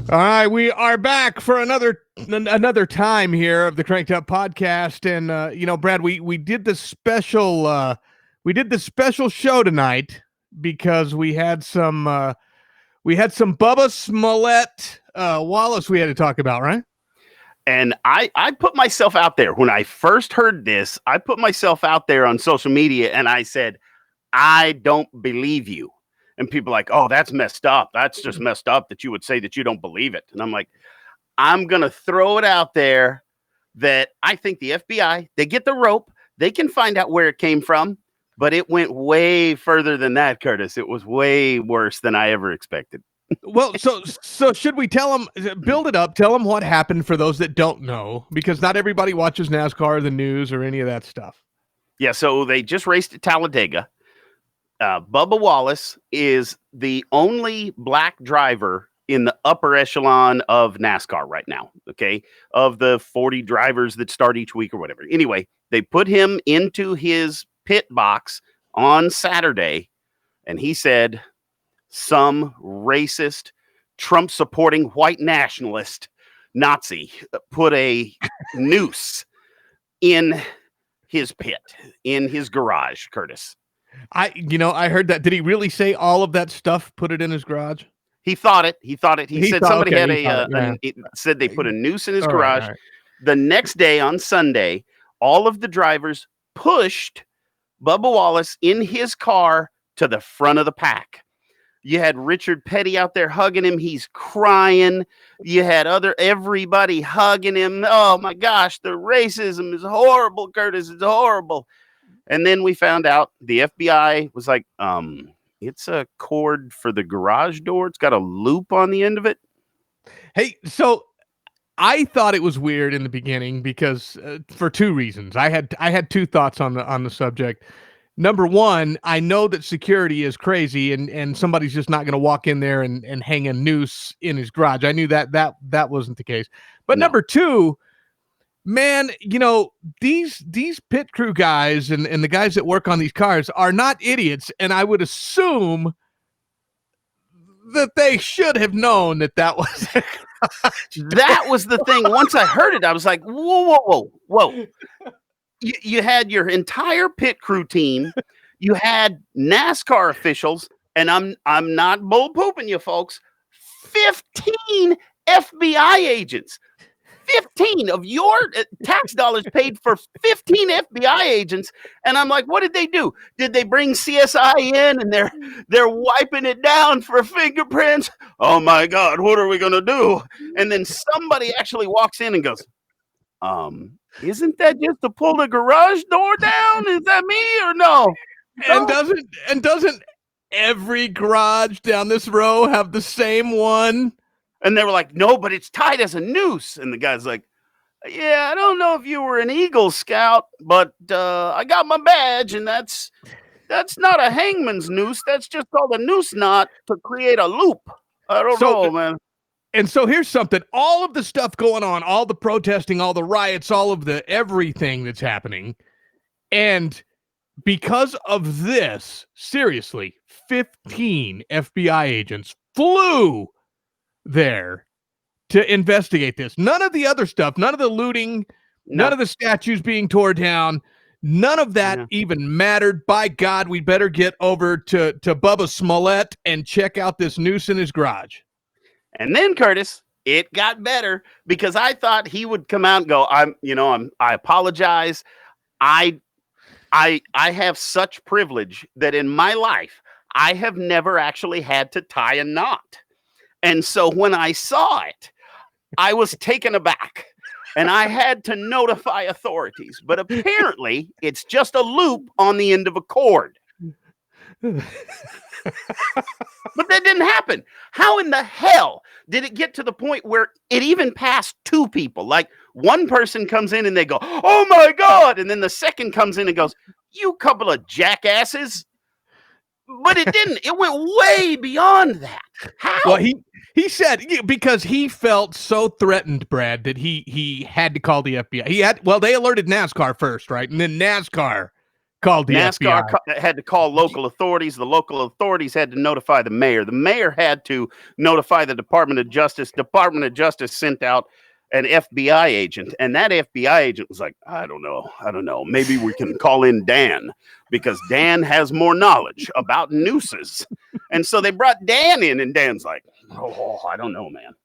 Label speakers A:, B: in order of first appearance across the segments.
A: All right, we are back for another time here of the Cranked Up Podcast, and Brad, we did this special show tonight because we had some Bubba Smollett Wallace we had to talk about, right?
B: And I put myself out there when I first heard this. I put myself out there on social media and I said, I don't believe you. And people are like, oh, that's messed up. That's just messed up that you would say that you don't believe it. And I'm like, I'm going to throw it out there that I think the FBI, they get the rope. They can find out where it came from. But it went way further than that, Curtis. It was way worse than I ever expected.
A: Well, so should we tell them, build it up, tell them what happened for those that don't know, because not everybody watches NASCAR, the news, or any of that stuff.
B: Yeah, so they just raced at Talladega. Bubba Wallace is the only black driver in the upper echelon of NASCAR right now, okay, of the 40 drivers that start each week or whatever. Anyway, they put him into his pit box on Saturday, and he said some racist, Trump-supporting white nationalist Nazi put a noose in his pit, in his garage, Curtis.
A: I heard that. Did he really say all of that stuff? Put it in his garage?
B: He thought it. He said somebody had said they put a noose in his garage. Right. The next day on Sunday, all of the drivers pushed Bubba Wallace in his car to the front of the pack. You had Richard Petty out there hugging him. He's crying. You had everybody hugging him. Oh my gosh, the racism is horrible, Curtis. It's horrible. And then we found out the FBI was like, it's a cord for the garage door. It's got a loop on the end of it.
A: Hey, so I thought it was weird in the beginning because for two reasons. I had two thoughts on the subject. Number one, I know that security is crazy and somebody's just not going to walk in there and hang a noose in his garage. I knew that wasn't the case. But no. Number two, man, these pit crew guys and the guys that work on these cars are not idiots. And I would assume that they should have known that was
B: that was the thing. Once I heard it, I was like, whoa. You had your entire pit crew team. You had NASCAR officials, and I'm not bull pooping you folks. 15 FBI agents. 15 of your tax dollars paid for 15 FBI agents. And I'm like, what did they do? Did they bring CSI in and they're wiping it down for fingerprints? Oh my God, what are we going to do? And then somebody actually walks in and goes, isn't that just to pull the garage door down? Is that me or no?
A: And doesn't every garage down this row have the same one?
B: And they were like, no, but it's tied as a noose. And the guy's like, yeah, I don't know if you were an Eagle Scout, but I got my badge, and that's not a hangman's noose. That's just called a noose knot to create a loop. I don't know, man.
A: And so here's something. All of the stuff going on, all the protesting, all the riots, all of the everything that's happening. And because of this, seriously, 15 FBI agents flew there to investigate this. None of the other stuff, none of the looting, none of the statues being torn down, none of that even mattered. By God, we better get over to Bubba Smollett and check out this noose in his garage.
B: And then, Curtis, it got better because I thought he would come out and go, I apologize. I have such privilege that in my life, I have never actually had to tie a knot. And so when I saw it, I was taken aback and I had to notify authorities. But apparently, it's just a loop on the end of a cord. But that didn't happen. How in the hell did it get to the point where it even passed two people? Like one person comes in and they go, oh my God. And then the second comes in and goes, you couple of jackasses. But it didn't. It went way beyond that. How?
A: Well, he said because he felt so threatened, Brad, that he had to call the FBI. They alerted NASCAR first, right? And then NASCAR Called the
B: NASCAR
A: FBI.
B: had to call local authorities. The local authorities had to notify the mayor. The mayor had to notify the Department of Justice. Department of Justice sent out an FBI agent, and that FBI agent was like, I don't know. Maybe we can call in Dan because Dan has more knowledge about nooses. And so they brought Dan in, and Dan's like, oh, I don't know, man.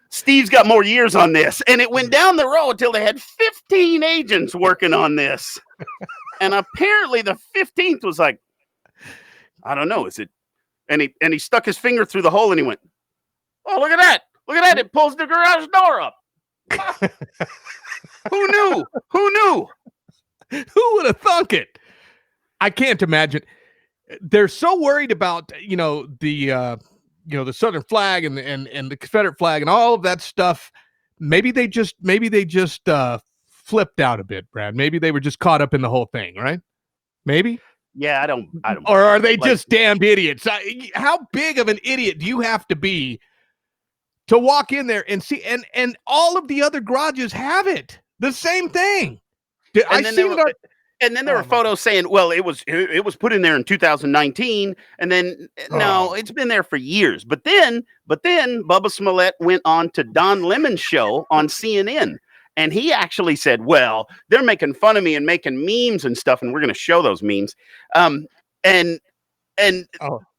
B: Steve's got more years on this. And it went down the road until they had 15 agents working on this. And apparently the 15th was like, I don't know, is it? And he stuck his finger through the hole and he went, oh, look at that. Look at that. It pulls the garage door up. Who knew? Who knew?
A: Who would have thunk it? I can't imagine. They're so worried about, the Southern flag and the Confederate flag and all of that stuff. Maybe they just flipped out a bit, Brad. Maybe they were just caught up in the whole thing, right? Maybe.
B: Yeah, I don't.
A: Or are they just damned idiots? How big of an idiot do you have to be to walk in there and see? And all of the other garages have it. The same thing.
B: And then there were photos saying, well, it was put in there in 2019, and then no, it's been there for years. But then Bubba Smollett went on to Don Lemon's show on CNN, and he actually said, well, they're making fun of me and making memes and stuff, and we're going to show those memes.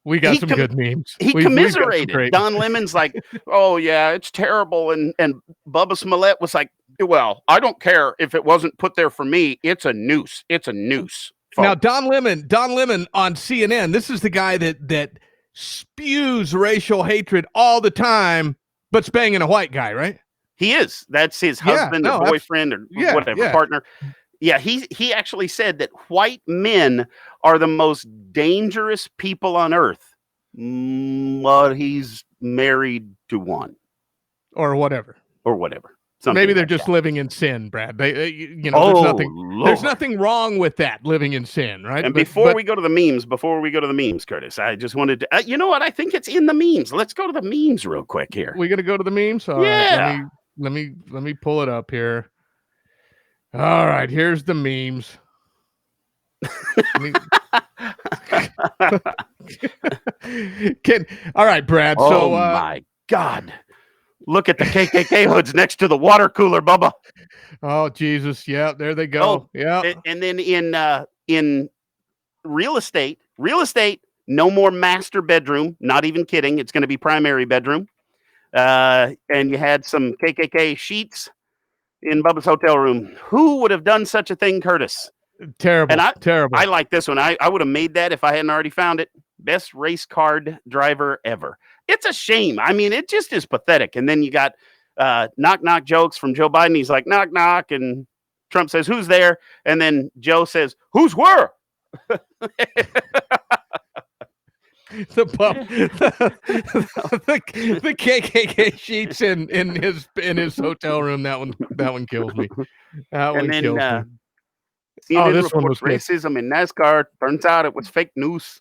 A: We got some good memes.
B: He commiserated. Don Lemon's like, oh yeah, it's terrible, and Bubba Smollett was like, well, I don't care if it wasn't put there for me. It's a noose. It's a noose. Folks.
A: Now, Don Lemon on CNN, this is the guy that spews racial hatred all the time, but's banging a white guy, right?
B: He is. That's his husband or boyfriend or whatever, partner. Yeah, he actually said that white men are the most dangerous people on earth. But he's married to one.
A: Or whatever.
B: Something
A: maybe they're
B: like
A: just
B: that.
A: living in sin, Brad. There's nothing wrong with that, living in sin, right?
B: And before we go to the memes, Curtis, I just wanted to, you know what? I think it's in the memes. Let's go to the memes real quick here.
A: We're going to go to the memes? All right, let me pull it up here. All right, here's the memes. All right, Brad.
B: Oh my God. Look at the KKK hoods next to the water cooler, Bubba.
A: Oh, Jesus. Yeah, there they go.
B: Oh,
A: yeah.
B: And then in real estate, no more master bedroom. Not even kidding. It's going to be primary bedroom. And you had some KKK sheets in Bubba's hotel room. Who would have done such a thing, Curtis?
A: Terrible. Terrible.
B: I like this one. I would have made that if I hadn't already found it. Best race card driver ever. It's a shame. I mean, it just is pathetic. And then you got knock, knock jokes from Joe Biden. He's like, knock, knock. And Trump says, who's there? And then Joe says, who's where?
A: The KKK sheets in his hotel room. That one kills me. Kills me.
B: This one was racism in NASCAR. Turns out it was fake news.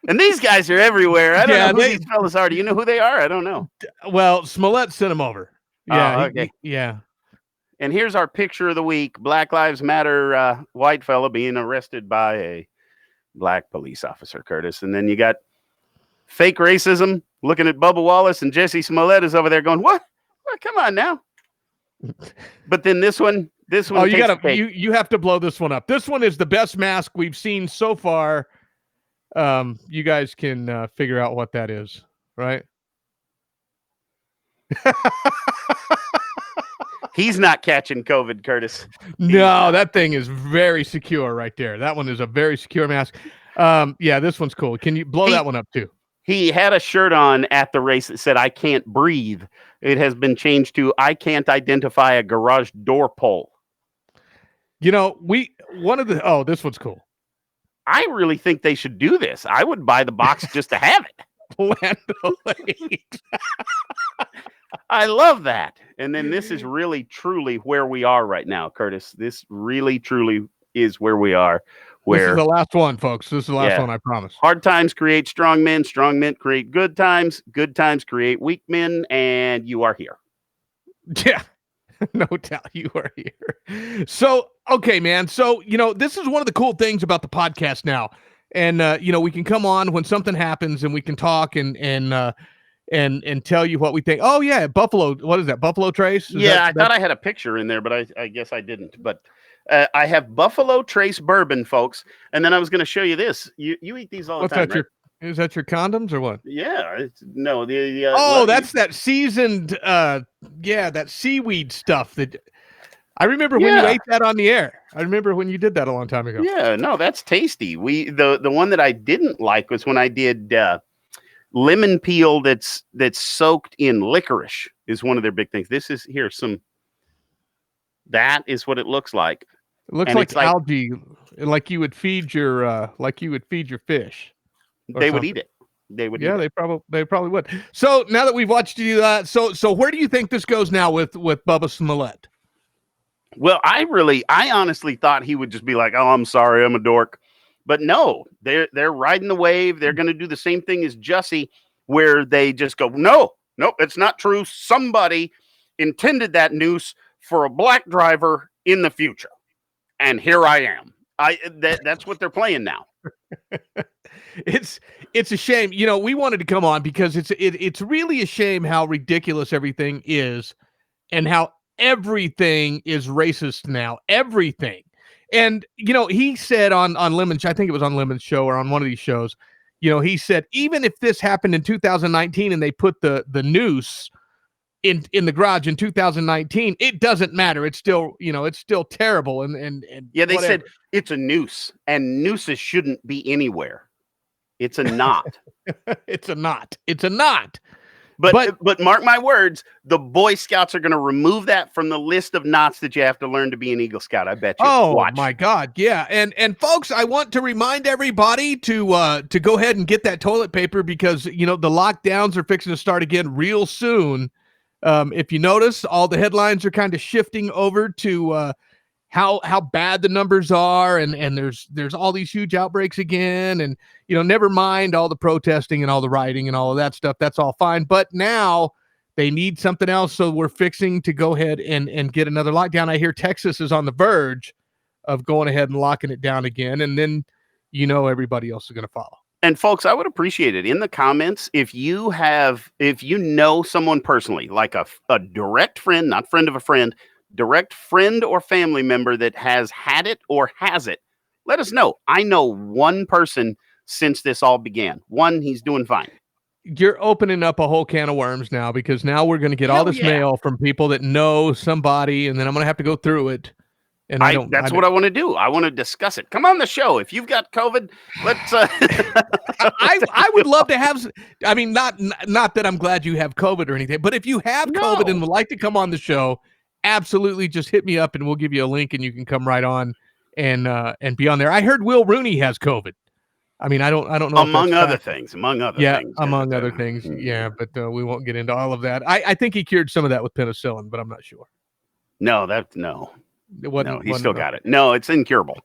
B: And these guys are everywhere. I don't know who these fellas are. Do you know who they are? I don't know.
A: Well, Smollett sent them over. Yeah.
B: Okay.
A: Yeah.
B: And here's our picture of the week. Black Lives Matter white fella being arrested by a black police officer, Curtis. And then you got fake racism looking at Bubba Wallace, and Jesse Smollett is over there going, what? Come on now. But then this one. Oh,
A: you have to blow this one up. This one is the best mask we've seen so far. You guys can figure out what that is, right?
B: He's not catching COVID, Curtis.
A: No, that thing is very secure right there. That one is a very secure mask. Yeah, this one's cool. Can you blow that one up too?
B: He had a shirt on at the race that said, I can't breathe. It has been changed to, I can't identify a garage door pole.
A: You know, this one's cool.
B: I really think they should do this. I would buy the box just to have it.
A: Land O'Lakes.
B: I love that. And then this is really, truly where we are right now, Curtis. This really, truly is where we are.
A: This is the last one, folks. This is the last one, I promise.
B: Hard times create strong men create good times create weak men, and you are here.
A: Yeah. No doubt you are here. So, okay, man. So, this is one of the cool things about the podcast now. And we can come on when something happens and we can talk and tell you what we think. Oh yeah, Buffalo. What is that? Buffalo Trace?
B: I thought I had a picture in there, but I guess I didn't. But I have Buffalo Trace bourbon, folks. And then I was going to show you this. You eat these all the time, right?
A: Is that your condoms or what?
B: Yeah.
A: That's that seasoned, that seaweed stuff that I remember when you ate that on the air. I remember when you did that a long time ago.
B: Yeah, no, that's tasty. The one that I didn't like was when I did lemon peel that's soaked in licorice is one of their big things. This is that is what it looks like.
A: It looks like algae, like you would feed your fish.
B: They would eat it. They would.
A: Yeah, they probably would. So now that we've watched you do that, so where do you think this goes now with Bubba Smollett?
B: Well, I honestly thought he would just be like, "Oh, I'm sorry, I'm a dork," but no, they're riding the wave. They're going to do the same thing as Jussie, where they just go, "No, it's not true. Somebody intended that noose for a black driver in the future, and here I am." That's what they're playing now.
A: It's a shame. We wanted to come on because it's really a shame how ridiculous everything is and how everything is racist now. Everything. And he said on Lemon's, I think it was on Lemon's show or on one of these shows, he said even if this happened in 2019 and they put the noose in the garage in 2019, it doesn't matter. It's still, it's still terrible. And
B: yeah, they said it's a noose and nooses shouldn't be anywhere. It's a knot.
A: It's a knot.
B: But mark my words, the Boy Scouts are going to remove that from the list of knots that you have to learn to be an Eagle Scout. I bet you.
A: Oh,
B: watch.
A: My God. Yeah. And folks, I want to remind everybody to go ahead and get that toilet paper because, the lockdowns are fixing to start again real soon. If you notice, all the headlines are kind of shifting over to how bad the numbers are, and there's all these huge outbreaks again, and never mind all the protesting and all the rioting and all of that stuff. That's all fine, but now they need something else, so we're fixing to go ahead and get another lockdown. I hear Texas is on the verge of going ahead and locking it down again, and then everybody else is going to follow.
B: And folks, I would appreciate it in the comments if you know someone personally, like a direct friend, not friend of a friend, direct friend or family member that has had it or has it. Let us know. I know one person since this all began. One, he's doing fine.
A: You're opening up a whole can of worms now because now we're going to get all this mail from people that know somebody, and then I'm going to have to go through it. And that's what
B: I want to do. I want to discuss it. Come on the show. If you've got COVID, let's.
A: I would love to have. I mean, not that I'm glad you have COVID or anything, but if you have COVID and would like to come on the show, absolutely, just hit me up and we'll give you a link and you can come right on and be on there. I heard Will Rooney has COVID. I mean, I don't know.
B: Among other things.
A: Among other things. Yeah, but we won't get into all of that. I think he cured some of that with penicillin, but I'm not sure.
B: No. He still got it. No, it's incurable.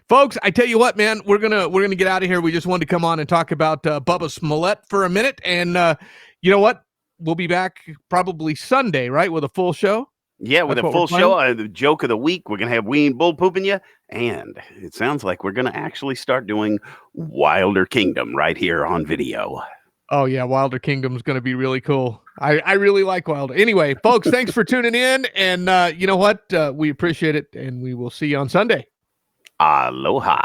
A: Folks, I tell you what, man, we're gonna get out of here. We just wanted to come on and talk about Bubba Smollett for a minute, and you know what? We'll be back probably Sunday, right, with a full show.
B: Yeah, with a full show. The joke of the week, we're gonna have We Ain't Bull Pooping You, and it sounds like we're gonna actually start doing Wilder Kingdom right here on video.
A: Oh yeah, Wilder Kingdom's gonna be really cool. I really like Wilder. Anyway, folks, thanks for tuning in, and you know what? We appreciate it, and we will see you on Sunday.
B: Aloha.